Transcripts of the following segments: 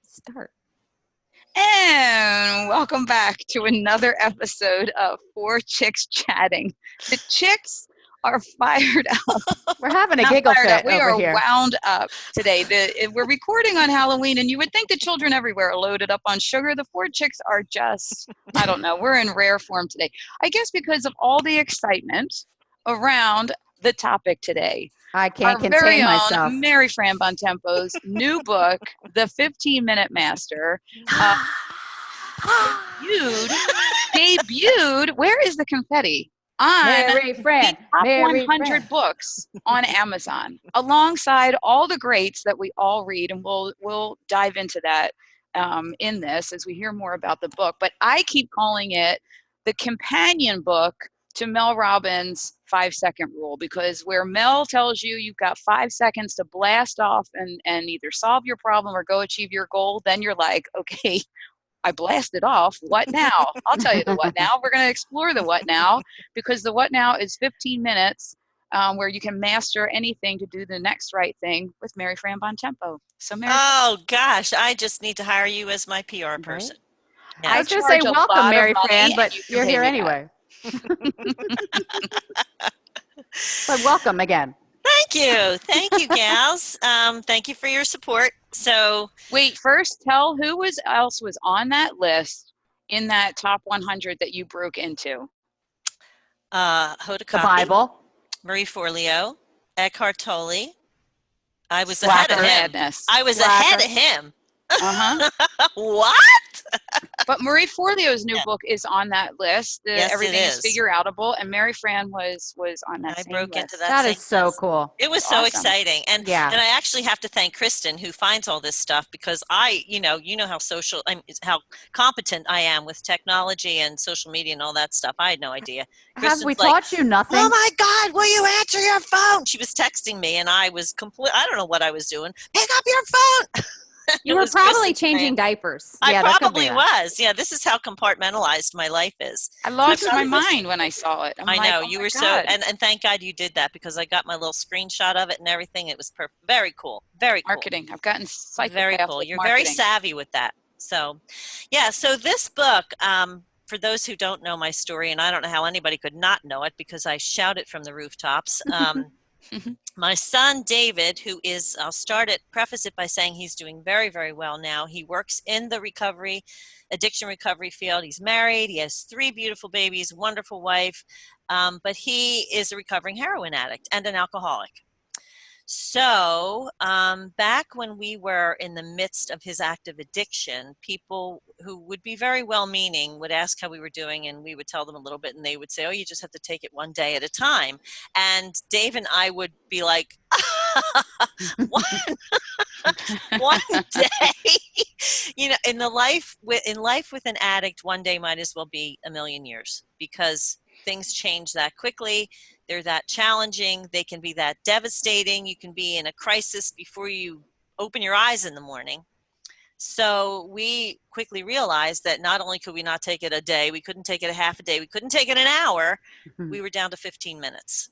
Start. And welcome back to another episode of Four Chicks Chatting. The chicks are fired up. We're having a giggle fit We over are here. wound up today. We're recording on Halloween, and you would think the children everywhere are loaded up on sugar. The four chicks are just, I don't know, we're in rare form today. I guess because of all the excitement around the topic today. I can't Our contain very myself. own Mary Fran Bontempo's new book, The 15-Minute Master, debuted, where is the confetti? On Mary Fran, the top Mary 100 Fran. books on Amazon, alongside all the greats that we all read, and we'll dive into that in this as we hear more about the book. But I keep calling it the companion book to Mel Robbins' 5-second rule, because where Mel tells you you've got 5 seconds to blast off and either solve your problem or go achieve your goal, then you're like, okay, I blasted off. What now? I'll tell you the what now. We're going to explore the what now, because the what now is 15 minutes where you can master anything to do the next right thing with Mary Fran Bontempo. So, Mary. Oh, gosh. I just need to hire you as my PR person. Right? Yeah. I was going to say welcome, Mary Fran, but you're here anyway. But welcome again. Thank you, gals. Thank you for your support. So wait, first tell who else was on that list in that top 100 that you broke into. Hoda the Bible, Marie Forleo, Eckhart Tolle. I was Slacker ahead of him. Madness. I was ahead of him. What? But Marie Forleo's new book is on that list. Yes, Everything is Figure Outable, and Mary Fran was on that. I same broke list. into that. That same is so list. cool. It was so exciting, and yeah. And I actually have to thank Kristen, who finds all this stuff, because you know how competent I am with technology and social media and all that stuff. I had no idea. Have we taught you nothing? Oh my God, will you answer your phone? She was texting me, and I was I don't know what I was doing. Pick up your phone. You were probably changing diapers. I probably was. Yeah, this is how compartmentalized my life is. I lost my mind when I saw it. I know, you were so, and thank God you did that, because I got my little screenshot of it and everything. It was very cool. Very cool. Marketing. I've gotten very cool. You're very savvy with that. So, yeah. So this book, for those who don't know my story, and I don't know how anybody could not know it because I shout it from the rooftops. My son, David, who is, preface it by saying he's doing very, very well now. He works in the addiction recovery field. He's married. He has 3 beautiful babies, wonderful wife. But he is a recovering heroin addict and an alcoholic. So back when we were in the midst of his active addiction, people who would be very well-meaning would ask how we were doing, and we would tell them a little bit, and they would say, oh, you just have to take it one day at a time. And Dave and I would be like, one day, you know, in life with an addict, one day might as well be a million years, because things change that quickly. They're that challenging. They can be that devastating. You can be in a crisis before you open your eyes in the morning. So we quickly realized that not only could we not take it a day, we couldn't take it a half a day, we couldn't take it an hour, we were down to 15 minutes.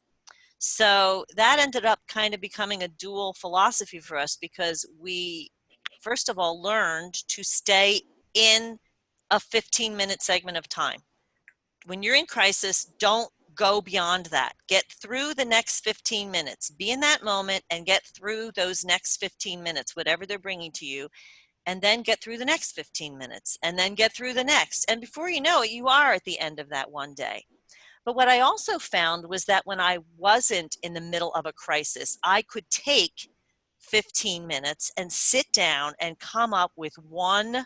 So that ended up kind of becoming a dual philosophy for us, because we, first of all, learned to stay in a 15-minute segment of time. When you're in crisis, don't go beyond that. Get through the next 15 minutes. Be in that moment and get through those next 15 minutes, whatever they're bringing to you, and then get through the next 15 minutes, and then get through the next. And before you know it, you are at the end of that one day. But what I also found was that when I wasn't in the middle of a crisis, I could take 15 minutes and sit down and come up with one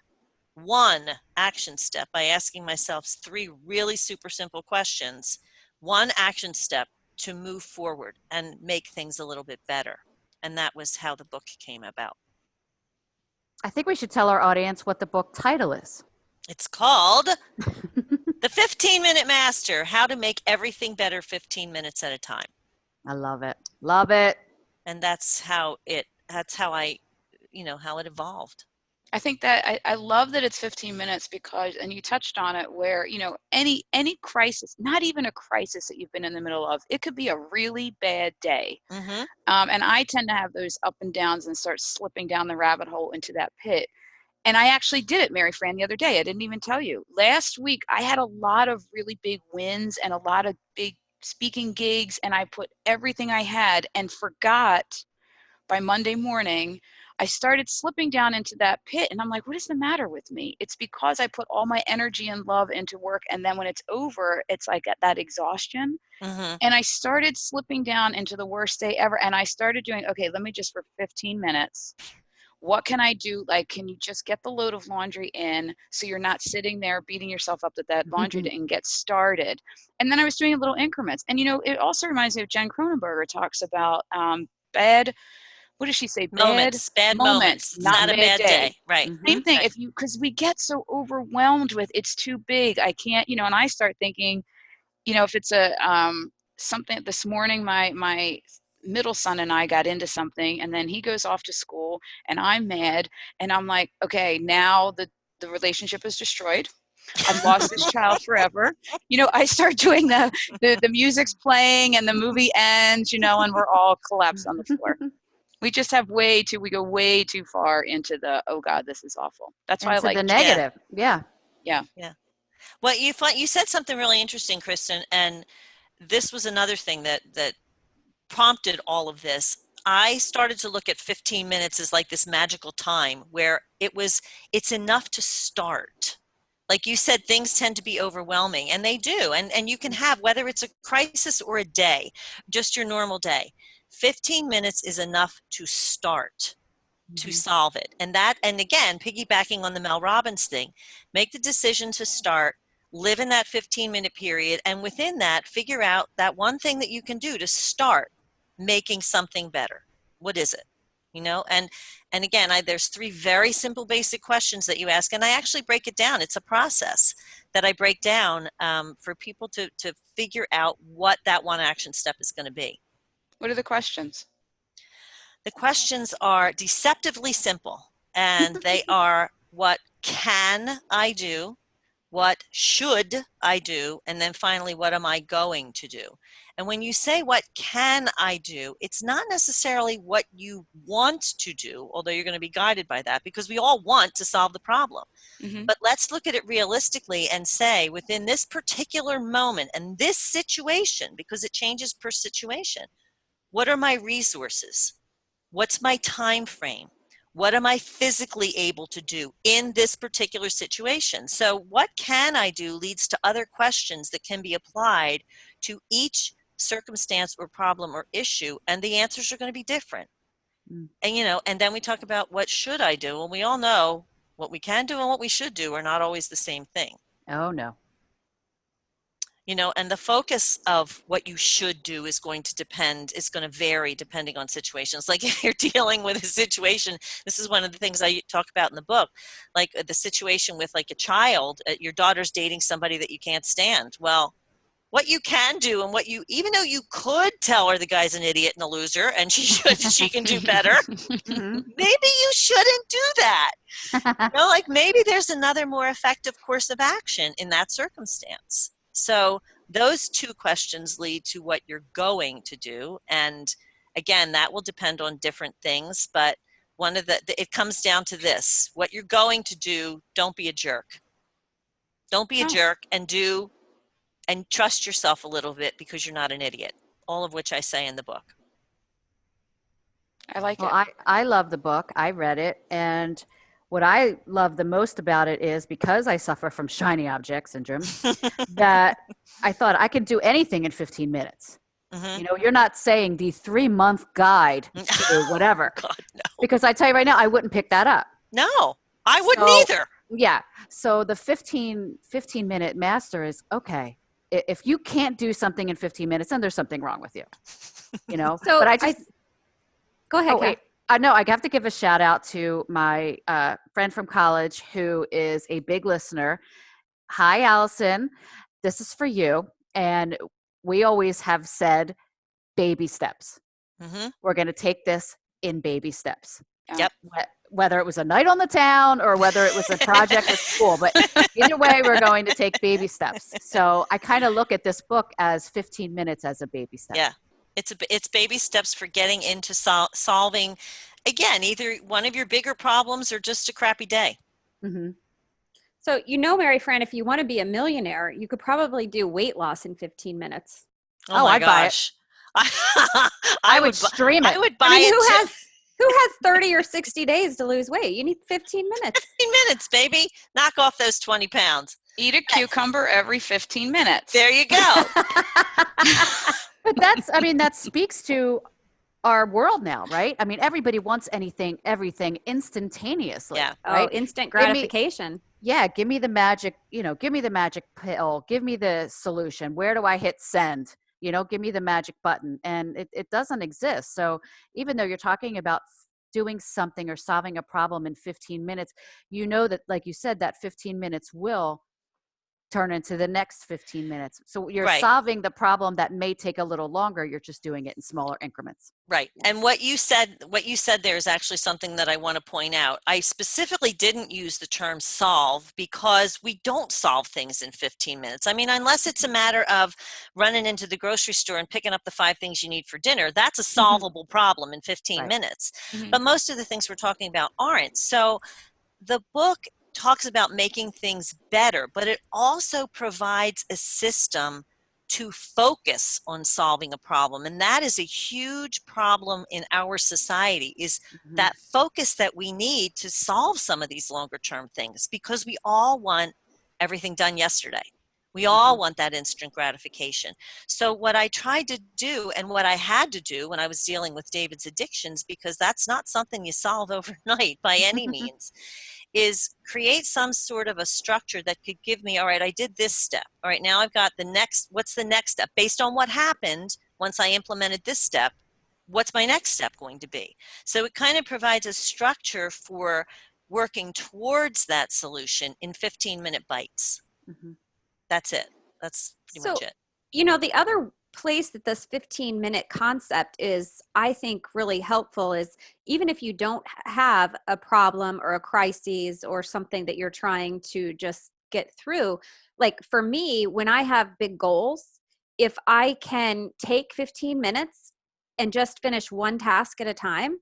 action step by asking myself 3 really super simple questions, one action step to move forward and make things a little bit better. And that was how the book came about. I think we should tell our audience what the book title is. It's called The 15-Minute Master, How to Make Everything Better 15 Minutes at a Time. I love it. Love it. And that's how it evolved. I think that I love that it's 15 minutes because, and you touched on it, where, any crisis, not even a crisis that you've been in the middle of, it could be a really bad day. Mm-hmm. And I tend to have those up and downs and start slipping down the rabbit hole into that pit. And I actually did it, Mary Fran, the other day. I didn't even tell you. Last week, I had a lot of really big wins and a lot of big speaking gigs, and I put everything I had and forgot by Monday morning. I started slipping down into that pit, and I'm like, what is the matter with me? It's because I put all my energy and love into work, and then when it's over, it's like at that exhaustion. Mm-hmm. And I started slipping down into the worst day ever, and I started doing, okay, let me just, for 15 minutes, what can I do? Like, can you just get the load of laundry in so you're not sitting there beating yourself up that laundry didn't get started? And then I was doing little increments. And, it also reminds me of Jen Cronenberger talks about bad, what does she say? Bad Bad moments, moments. It's not not a bad bad day. day. Right. Same thing. Right. Because we get so overwhelmed with it's too big. I can't, and I start thinking, if it's a something. This morning, my middle son and I got into something, and then he goes off to school, and I'm mad, and I'm like, okay, now the relationship is destroyed. I've lost this child forever. I start doing the music's playing and the movie ends, and we're all collapsed on the floor. We just have we go way too far into the, oh God, this is awful. That's why I Into like, the negative. Yeah. yeah. Yeah. Well, you said something really interesting, Kristen, and this was another thing that prompted all of this. I started to look at 15 minutes as like this magical time where it's enough to start. Like you said, things tend to be overwhelming, and they do. And you can have, whether it's a crisis or a day, just your normal day, 15 minutes is enough to start, to solve it. And again, piggybacking on the Mel Robbins thing, make the decision to start, live in that 15-minute period, and within that, figure out that one thing that you can do to start making something better. What is it? And again, there's 3 very simple basic questions that you ask, and I actually break it down. It's a process that I break down for people to figure out what that one action step is going to be. What are the questions? The questions are deceptively simple, and they are, what can I do? What should I do? And then finally, what am I going to do? And when you say, what can I do? It's not necessarily what you want to do, although you're going to be guided by that, because we all want to solve the problem. Mm-hmm. But let's look at it realistically and say, within this particular moment and this situation, because it changes per situation, what are my resources? What's my time frame? What am I physically able to do in this particular situation? So what can I do leads to other questions that can be applied to each circumstance or problem or issue, and the answers are going to be different. And then we talk about, what should I do? Well, we all know what we can do and what we should do are not always the same thing. Oh, no. And the focus of what you should do is going to vary depending on situations. Like if you're dealing with a situation, this is one of the things I talk about in the book, like the situation with like a child, your daughter's dating somebody that you can't stand. Well, what you can do, and even though you could tell her the guy's an idiot and a loser and she can do better, maybe you shouldn't do that. Like maybe there's another more effective course of action in that circumstance. So those 2 questions lead to what you're going to do. And again, that will depend on different things, but it comes down to this: what you're going to do, don't be a jerk. Don't be a jerk, and trust yourself a little bit, because you're not an idiot. All of which I say in the book. I like Well, it. I love the book. I read it. And what I love the most about it is, because I suffer from shiny object syndrome, that I thought I could do anything in 15 minutes. Mm-hmm. You're not saying the 3-month guide to whatever. God, no. Because I tell you right now, I wouldn't pick that up. No, I wouldn't either. Yeah. So the 15-minute master is, okay, if you can't do something in 15 minutes, then there's something wrong with you. So but I just go ahead. Oh, wait. I know I have to give a shout out to my friend from college who is a big listener. Hi, Allison. This is for you. And we always have said baby steps. Mm-hmm. We're going to take this in baby steps. Yep. whether it was a night on the town or whether it was a project with school. But either way, we're going to take baby steps. So I kind of look at this book as 15 minutes as a baby step. Yeah. It's baby steps for getting into solving, again, either one of your bigger problems or just a crappy day. Mm-hmm. So, Mary Fran, if you want to be a millionaire, you could probably do weight loss in 15 minutes. Oh my I'd buy it. gosh. I would stream it. I would buy it too. Who has 30 or 60 days to lose weight? You need 15 minutes. 15 minutes, baby. Knock off those 20 pounds. Eat a cucumber every 15 minutes. There you go. But that speaks to our world now, right? I mean, everybody wants everything instantaneously. Yeah. Right? Oh, instant gratification. Give me the magic, give me the magic pill, give me the solution. Where do I hit send? Give me the magic button. And it doesn't exist. So even though you're talking about doing something or solving a problem in 15 minutes, that, like you said, that 15 minutes will turn into the next 15 minutes. So you're solving the problem that may take a little longer. You're just doing it in smaller increments. Right. And what you said there is actually something that I want to point out. I specifically didn't use the term solve because we don't solve things in 15 minutes. I mean, unless it's a matter of running into the grocery store and picking up the 5 things you need for dinner, that's a solvable problem in 15 minutes. Mm-hmm. But most of the things we're talking about aren't. So the book talks about making things better, but it also provides a system to focus on solving a problem. And that is a huge problem in our society, is that focus that we need to solve some of these longer term things, because we all want everything done yesterday. We all want that instant gratification. So what I tried to do, and what I had to do when I was dealing with David's addictions, because that's not something you solve overnight by any means, is create some sort of a structure that could give me, all right, I did this step. All right, now I've got what's the next step? Based on what happened once I implemented this step, what's my next step going to be? So it kind of provides a structure for working towards that solution in 15-minute bites. That's it. That's pretty much it. The other place that this 15-minute concept is, I think, really helpful is, even if you don't have a problem or a crisis or something that you're trying to just get through, like for me, when I have big goals, if I can take 15 minutes and just finish one task at a time,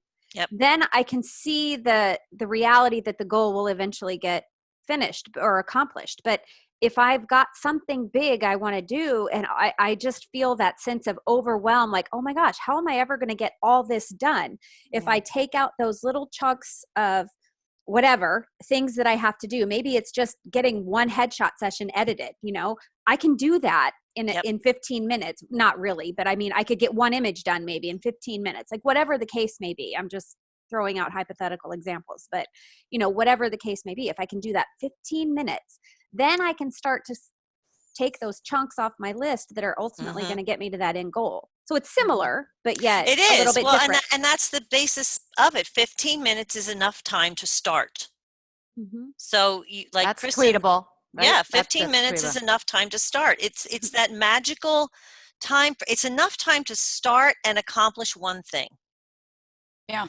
then I can see the reality that the goal will eventually get finished or accomplished. But if I've got something big I want to do, and I just feel that sense of overwhelm, like, oh my gosh, how am I ever going to get all this done? If I take out those little chunks of whatever things that I have to do, maybe it's just getting one headshot session edited, I can do that in 15 minutes. Not really, but I mean, I could get one image done maybe in 15 minutes, like whatever the case may be. I'm just throwing out hypothetical examples, but whatever the case may be, if I can do that 15 minutes, then I can start to take those chunks off my list that are ultimately going to get me to that end goal. So it's similar, but yet it a is little bit different. And that's the basis of it. 15 minutes is enough time to start. So That's Kristen, tweetable. Right? Yeah, 15 that's minutes tweetable. is enough time to start. It's that magical time. It's enough time to start and accomplish one thing. Yeah.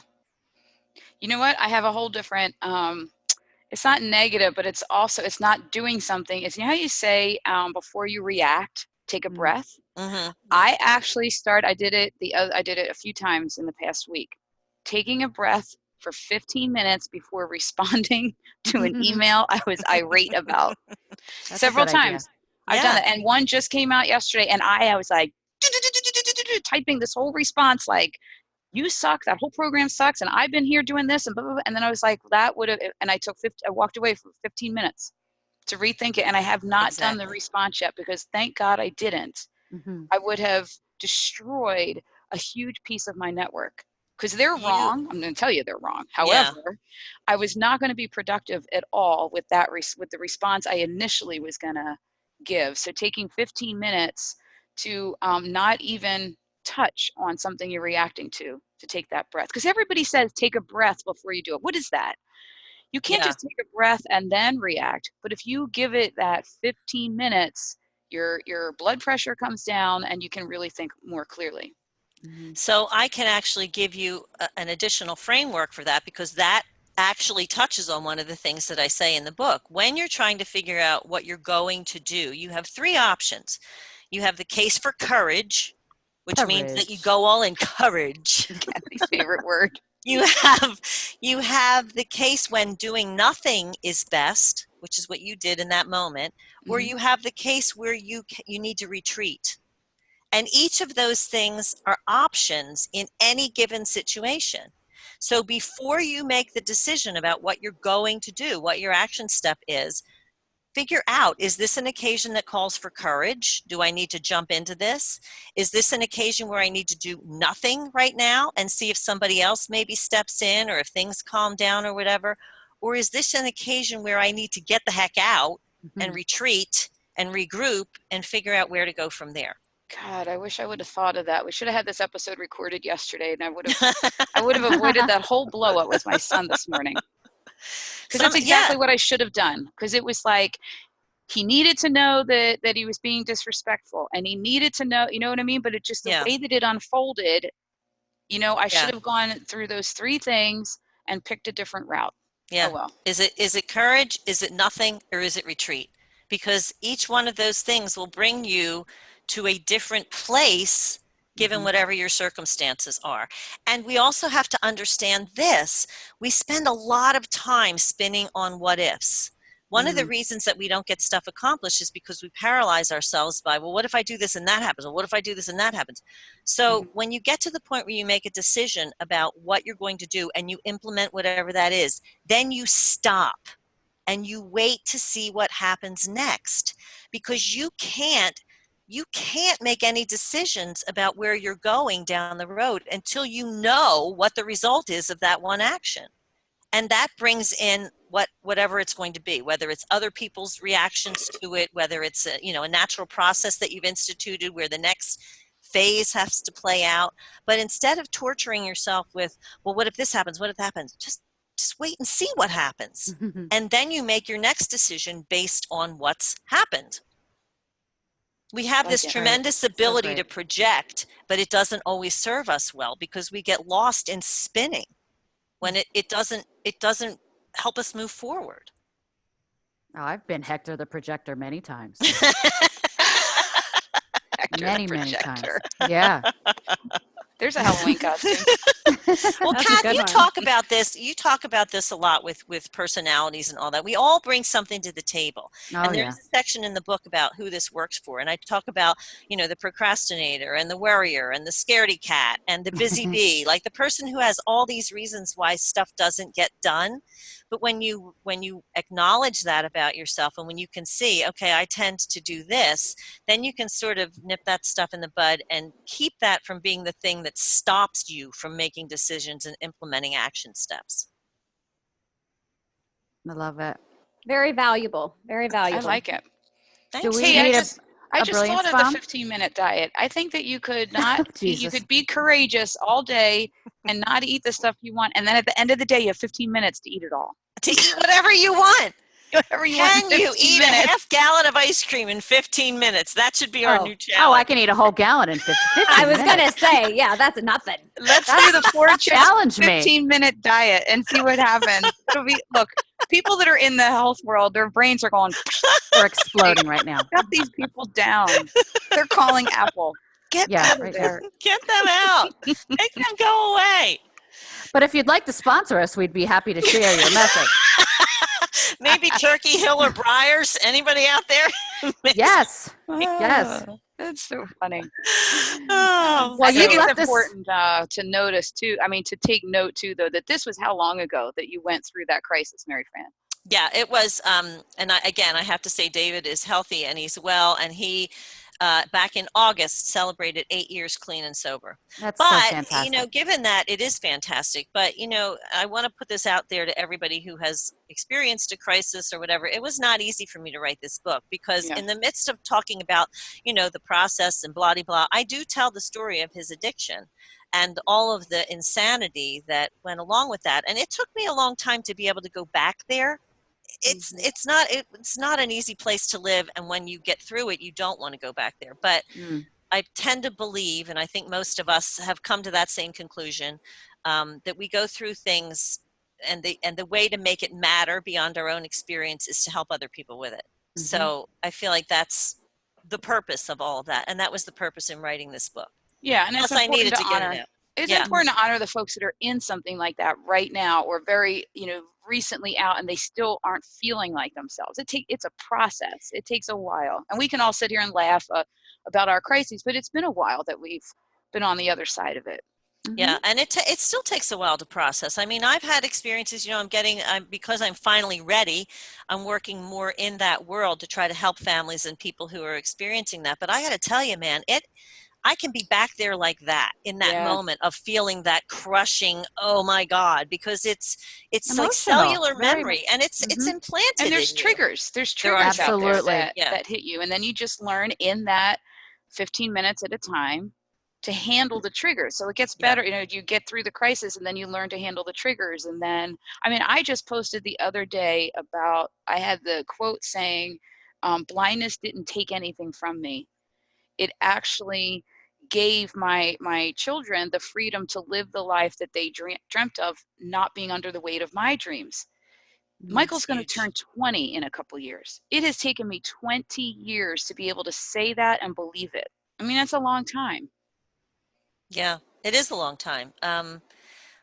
You know what? I have a whole different, it's not negative, but it's not doing something. It's, how you say, before you react, take a breath. I actually I did it a few times in the past week, taking a breath for 15 minutes before responding to an email I was irate about. Several times. I've done that. And one just came out yesterday, and I was like typing this whole response like, you suck, that whole program sucks, and I've been here doing this, and blah, blah, blah. And then I was like, that would have, and I walked away for 15 minutes to rethink it, and I have not done the response yet, because thank God I didn't. I would have destroyed a huge piece of my network, because they're wrong. I'm going to tell you they're wrong. However, I was not going to be productive at all with with the response I initially was going to give. So taking 15 minutes to not even touch on something you're reacting to take that breath, because everybody says take a breath before you do it. What is that? You can't just take a breath and then react. But if you give it that 15 minutes, your blood pressure comes down and you can really think more clearly. So I can actually give you an additional framework for that, because that actually touches on one of the things that I say in the book. When you're trying to figure out what you're going to do, you have three options. You have the case for courage, which means that you go all in courage. Kathy's favorite word. You have the case when doing nothing is best, which is what you did in that moment, or you have the case where you need to retreat. And each of those things are options in any given situation. So before you make the decision about what you're going to do, what your action step is, figure out, is this an occasion that calls for courage? Do I need to jump into this? Is this an occasion where I need to do nothing right now and see if somebody else maybe steps in or if things calm down or whatever? Or is this an occasion where I need to get the heck out and retreat and regroup and figure out where to go from there? God, I wish I would have thought of that. We should have had this episode recorded yesterday, and I would have avoided that whole blow up with my son this morning. Because that's exactly what I should have done. Because it was like he needed to know that he was being disrespectful, and he needed to know, you know what I mean? But it just, the way that it unfolded, I should have gone through those three things and picked a different route. Yeah. Oh, well. Is it courage? Is it nothing? Or is it retreat? Because each one of those things will bring you to a different place given whatever your circumstances are. And we also have to understand this. We spend a lot of time spinning on what ifs. One of the reasons that we don't get stuff accomplished is because we paralyze ourselves by, well, what if I do this and that happens? Or what if I do this and that happens? So when you get to the point where you make a decision about what you're going to do and you implement whatever that is, then you stop and you wait to see what happens next, because you can't make any decisions about where you're going down the road until you know what the result is of that one action. And that brings in whatever it's going to be, whether it's other people's reactions to it, whether it's a natural process that you've instituted where the next phase has to play out. But instead of torturing yourself with, well, what if this happens? What if that happens? Just wait and see what happens. And then you make your next decision based on what's happened. We have this tremendous ability to project, but it doesn't always serve us well because we get lost in spinning when it doesn't help us move forward. Oh, I've been Hector the projector many times. Hector many times. Yeah. There's a Halloween costume. Well, Kat, you talk about this. You talk about this a lot with personalities and all that. We all bring something to the table. And there's a section in the book about who this works for. And I talk about, the procrastinator and the worrier and the scaredy cat and the busy bee, like the person who has all these reasons why stuff doesn't get done. But when you acknowledge that about yourself and when you can see, okay, I tend to do this, then you can sort of nip that stuff in the bud and keep that from being the thing that stops you from making decisions and implementing action steps. I love it. Very valuable. Very valuable. I like it. Thanks. Do we Hey, need I just brilliance thought of bomb? the 15-minute diet. I think that you could not, you Jesus. could be courageous all day and not eat the stuff you want. And then at the end of the day, you have 15 minutes to eat it all. To eat whatever you want. Whatever you want. Can you eat a half gallon of ice cream in 15 minutes? That should be our new challenge. Oh, I can eat a whole gallon in 15 I was minutes. going to say, yeah, that's nothing. Let's do the 4 Challenge me. 15-minute diet and see what happens. Look, people that are in the health world, their brains are going. They're exploding right now. Shut these people down. They're calling Apple. Get out of there. Get them out. Make them go away. But if you'd like to sponsor us, we'd be happy to share your message. Maybe Turkey Hill or Briars. Anybody out there? Yes. Yes. That's so funny. Oh, well, I think you it's left this important to notice too. I mean, to take note too, though, that this was how long ago that you went through that crisis, Mary Fran? Yeah, it was. And I have to say, David is healthy and he's well, and he. Back in August, celebrated 8 years clean and sober. That's so fantastic. Given that it is fantastic, but, I want to put this out there to everybody who has experienced a crisis or whatever. It was not easy for me to write this book because in the midst of talking about, the process and blah, blah, blah, I do tell the story of his addiction and all of the insanity that went along with that. And it took me a long time to be able to go back there. It's not an easy place to live, and when you get through it, you don't want to go back there. But I tend to believe, and I think most of us have come to that same conclusion, that we go through things the way to make it matter beyond our own experience is to help other people with it. Mhm. So I feel like that's the purpose of all of that, and that was the purpose in writing this book. Yeah, and it's Plus I important needed to to get honor. it out. It's Yeah. important to honor the folks that are in something like that right now, or very, recently out, and they still aren't feeling like themselves. It's a process. It takes a while, and we can all sit here and laugh about our crises, but it's been a while that we've been on the other side of it. Yeah, and it still takes a while to process. I mean, I've had experiences, because I'm finally ready, I'm working more in that world to try to help families and people who are experiencing that. But I got to tell you, man, I can be back there like that in that Yeah. moment of feeling that crushing, oh my God, because it's like Emotional. cellular Very memory, and it's Mhm. implanted And there's in you. triggers. There's There are triggers out there Absolutely. that Yeah. that hit you, and then you just learn in that 15 minutes at a time to handle the triggers. So it gets Yeah. better. You get through the crisis, and then you learn to handle the triggers. And then, I mean, I just posted the other day about, I had the quote saying, blindness didn't take anything from me. It actually gave my children the freedom to live the life that they dreamt of, not being under the weight of my dreams. Michael's That's going to huge. turn 20 in a couple years. It has taken me 20 years to be able to say that and believe it. I mean, that's a long time. Yeah, it is a long time.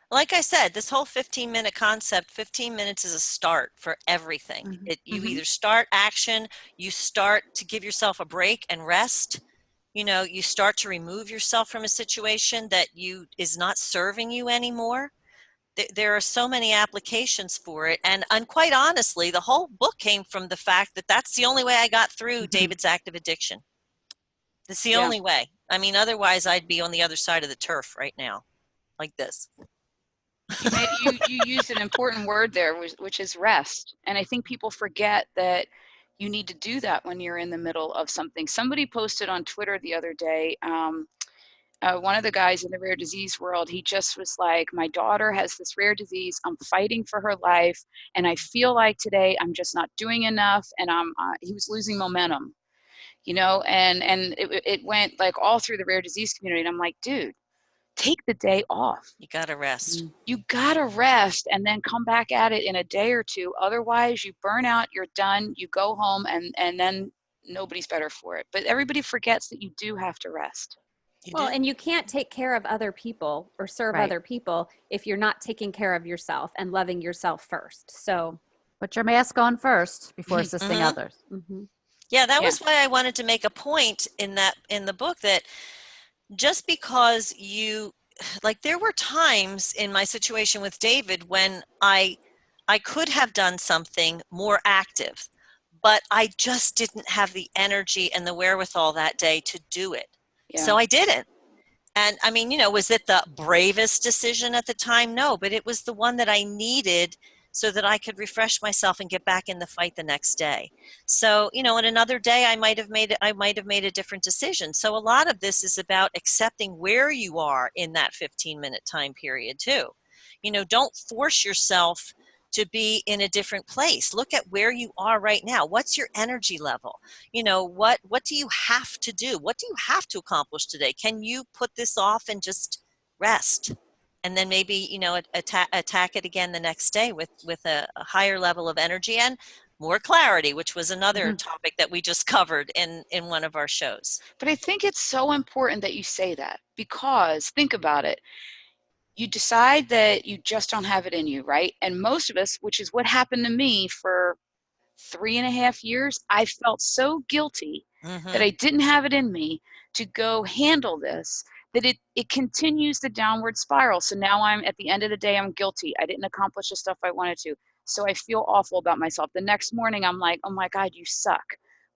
Like I said, this whole 15-minute concept, 15 minutes is a start for everything. Mhm. You Mhm. either start action, you start to give yourself a break and rest. You start to remove yourself from a situation that is not serving you anymore. There are so many applications for it. And quite honestly, the whole book came from the fact that that's the only way I got through David's active addiction. It's the Yeah. only way. I mean, otherwise I'd be on the other side of the turf right now, like this. You used an important word there, which is rest. And I think people forget that you need to do that when you're in the middle of something. Somebody posted on Twitter the other day, one of the guys in the rare disease world, he just was like, my daughter has this rare disease. I'm fighting for her life. And I feel like today I'm just not doing enough. And he was losing momentum, and it went like all through the rare disease community. And I'm like, dude, take the day off. You got to rest. You gotta rest and then come back at it in a day or two. Otherwise, you burn out, you're done, you go home, and then nobody's better for it. But everybody forgets that you do have to rest. You Well, do. and you can't take care of other people or serve Right. other people if you're not taking care of yourself and loving yourself first. So, Put your mask on first before assisting Mhm. others. Yeah, that Yeah. was why I wanted to make a point in the book that just because there were times in my situation with David when I could have done something more active, but I just didn't have the energy and the wherewithal that day to do it. Yeah. So I didn't. And I mean, was it the bravest decision at the time? No, but it was the one that I needed so that I could refresh myself and get back in the fight the next day. So, in another day I might have made a different decision. So a lot of this is about accepting where you are in that 15-minute time period too. Don't force yourself to be in a different place. Look at where you are right now. What's your energy level? What do you have to do? What do you have to accomplish today? Can you put this off and just rest? And then maybe, attack it again the next day with a higher level of energy and more clarity, which was another topic that we just covered in one of our shows. But I think it's so important that you say that, because think about it. You decide that you just don't have it in you, right? And most of us, which is what happened to me for 3.5 years, I felt so guilty that I didn't have it in me to go handle this, that it continues the downward spiral. So now I'm at the end of the day, I'm guilty. I didn't accomplish the stuff I wanted to. So I feel awful about myself. The next morning, I'm like, oh my God, you suck.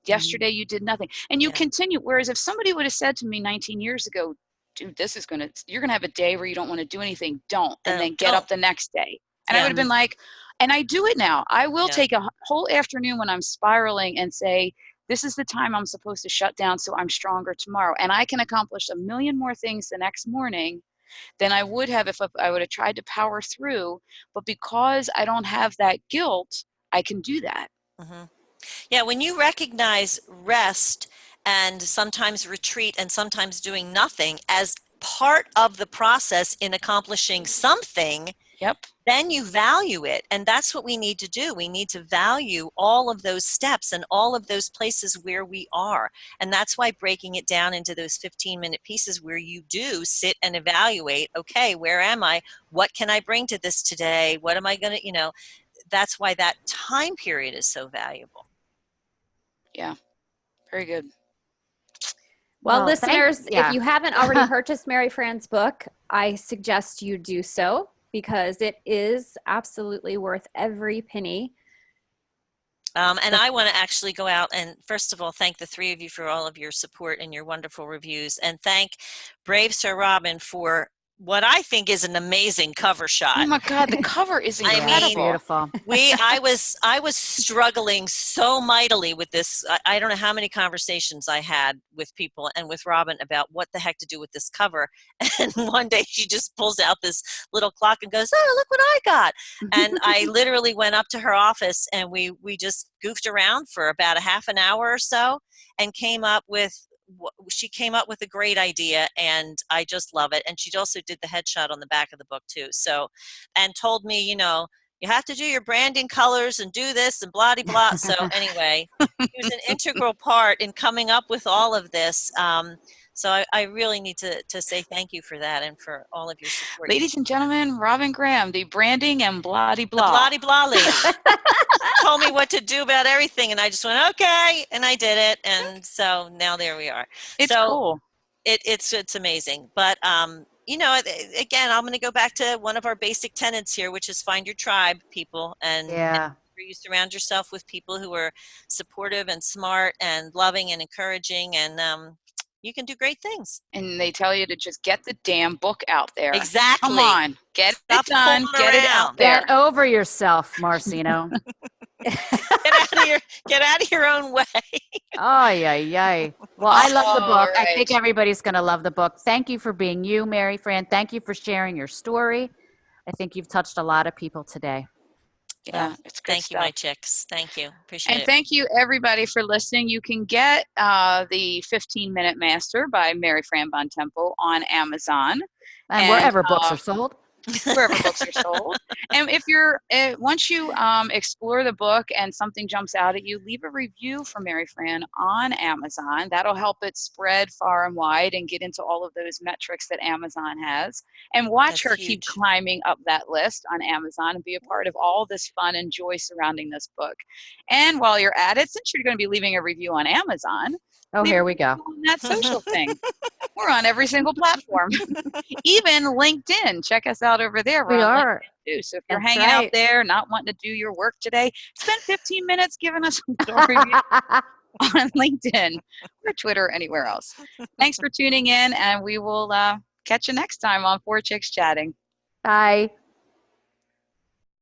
Yesterday, you did nothing. And you Yeah. continue. Whereas if somebody would have said to me 19 years ago, dude, you're going to have a day where you don't want to do anything. Don't. And then get up the next day. And I Yeah. would have been like, and I do it now. I will Yeah. take a whole afternoon when I'm spiraling and say, this is the time I'm supposed to shut down so I'm stronger tomorrow. And I can accomplish a million more things the next morning than I would have if I would have tried to power through. But because I don't have that guilt, I can do that. Yeah, when you recognize rest and sometimes retreat and sometimes doing nothing as part of the process in accomplishing something, Yep. then you value it. And that's what we need to do. We need to value all of those steps and all of those places where we are. And that's why breaking it down into those 15-minute pieces where you do sit and evaluate, okay, where am I? What can I bring to this today? What am I going to, that's why that time period is so valuable. Yeah. Very good. Well, Well, listeners, if yeah. you haven't already purchased Mary Fran's book, I suggest you do so because it is absolutely worth every penny. And I want to actually go out and, first of all, thank the three of you for all of your support and your wonderful reviews, and thank Brave Sir Robin for what I think is an amazing cover shot. Oh my God, the cover is I incredible. mean, Beautiful. I was struggling so mightily with this. I don't know how many conversations I had with people and with Robin about what the heck to do with this cover. And one day she just pulls out this little clock and goes, "Oh, look what I got." And I literally went up to her office and we just goofed around for about a half an hour or so and she came up with a great idea, and I just love it. And she also did the headshot on the back of the book too. So, and told me, you have to do your branding colors and do this and blah, blah, blah. So anyway, he was an integral part in coming up with all of this. So I really need to say thank you for that and for all of your support. Ladies and gentlemen, Robin Graham, the branding and blah de blah. The blah de blah lady. Told me what to do about everything, and I just went, okay, and I did it. And so now there we are. It's so cool. It's amazing. But again, I'm going to go back to one of our basic tenets here, which is find your tribe, people, and you surround yourself with people who are supportive and smart and loving and encouraging, and you can do great things. And they tell you to just get the damn book out there. Exactly. Come on, get Stop it done, get it out there. Get over yourself, Marcino. Get out of your own way. Oh, yeah. Well, I love the book. Right. I think everybody's going to love the book. Thank you for being you, Mary Fran. Thank you for sharing your story. I think you've touched a lot of people today. Yeah, it's good Thank stuff. you, my chicks. Thank you. Appreciate it. And thank you, everybody, for listening. You can get the 15-Minute Master by Mary Fran Bontempo on Amazon. And wherever books are sold. Wherever books are sold. And if you're once you explore the book and something jumps out at you, leave a review for Mary Fran on Amazon. That'll help it spread far and wide and get into all of those metrics that Amazon has. And watch her keep climbing up that list on Amazon and be a part of all this fun and joy surrounding this book. And while you're at it, since you're going to be leaving a review on Amazon, here we go. on that social thing. We're on every single platform, even LinkedIn. Check us out over there. We are. Too. So if you're hanging out there, not wanting to do your work today, spend 15 minutes giving us a story on LinkedIn or Twitter or anywhere else. Thanks for tuning in, and we will catch you next time on Four Chicks Chatting. Bye.